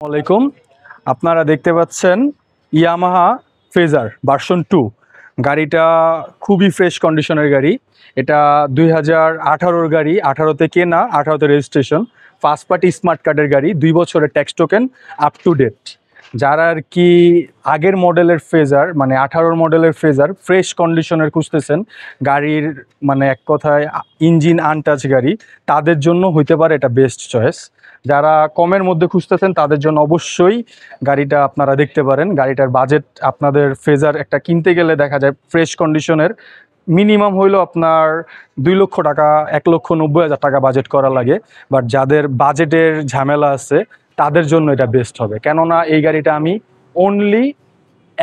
আলাইকুম। আপনারা দেখতে পাচ্ছেন ইয়ামাহা ফেজার ভার্সন 2। গাড়িটা খুবই ফ্রেশ কন্ডিশনের গাড়ি। এটা 2018-র গাড়ি, 18তে কেনা, 18তে রেজিস্ট্রেশন, ফার্স্ট পার্টি স্মার্ট কার্ডের গাড়ি, 2 বছরের tax token up to date. যারা আর কি আগের মডেলের ফেজার মানে 18র মডেলের ফেজার ফ্রেশ কন্ডিশনের খুঁজতেছেন, গাড়ির মানে এক কথায় ইঞ্জিন আনটাচ গাড়ি, তাদের জন্য হইতে পারে এটা বেস্ট চয়েস। যারা কমের মধ্যে খুঁজতেছেন তাদের জন্য অবশ্যই গাড়িটা আপনারা দেখতে পারেন। গাড়িটার বাজেট আপনাদের ফেজার একটা কিনতে গেলে দেখা যায় ফ্রেশ কন্ডিশনের মিনিমাম হইলো আপনার 2 লক্ষ টাকা, 1,90,000 টাকা বাজেট করা লাগে। বাট যাদের বাজেটের ঝামেলা আছে তাদের জন্য এটা বেস্ট হবে, কেননা এই গাড়িটা আমি অনলি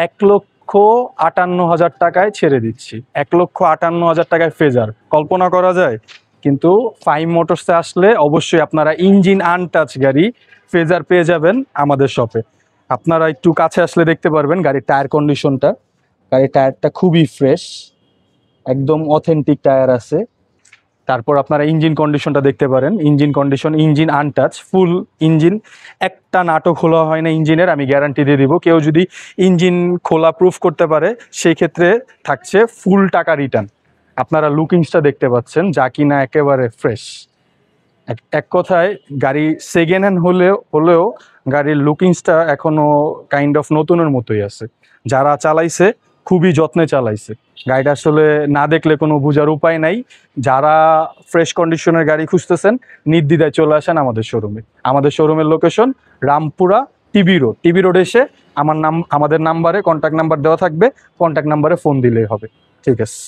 1,58,000 টাকায় ছেড়ে দিচ্ছি। 1,58,000 টাকায় ফেজার, কল্পনা করা যায়? কিন্তু ফাইম মোটরসে আসলে অবশ্যই আপনারা ইঞ্জিন আনটাচ গাড়ি ফেজার পেয়ে যাবেন আমাদের শপে। আপনারা একটু কাছে আসলে দেখতে পারবেন গাড়ির টায়ার কন্ডিশনটা। গাড়ির টায়ারটা খুবই ফ্রেশ, একদম অথেন্টিক টায়ার আছে। তারপর আপনারা ইঞ্জিন কন্ডিশনটা দেখতে পারেন। ইঞ্জিন কন্ডিশন, ইঞ্জিন আনটাচ, ফুল ইঞ্জিন, একটা নাটক খোলা হয় না ইঞ্জিনের, আমি গ্যারান্টি দিয়ে দিব। কেউ যদি ইঞ্জিন খোলা প্রুফ করতে পারে সেই ক্ষেত্রে থাকছে ফুল টাকা রিটার্ন। আপনারা লুকিংসটা দেখতে পাচ্ছেন, যা কিনা একেবারে ফ্রেশ। এক কথায় গাড়ি সেকেন্ড হ্যান্ড হলেও গাড়ির লুকিংসটা এখনো কাইন্ড অফ নতুনের মতোই আছে। যারা চালাইছে খুবই যত্নে চালাইছে। গাড়িটা আসলে না দেখলে কোনো বোঝার উপায় নাই। যারা ফ্রেশ কন্ডিশনের গাড়ি খুঁজতেছেন নির্দ্বিধায় চলে আসেন আমাদের শোরুমে। আমাদের শোরুমের location Rampura TB road. TB road এসে আমাদের নাম্বারে কন্ট্যাক্ট নাম্বার দেওয়া থাকবে, কন্ট্যাক্ট নাম্বারে ফোন দিলেই হবে। ঠিক আছে।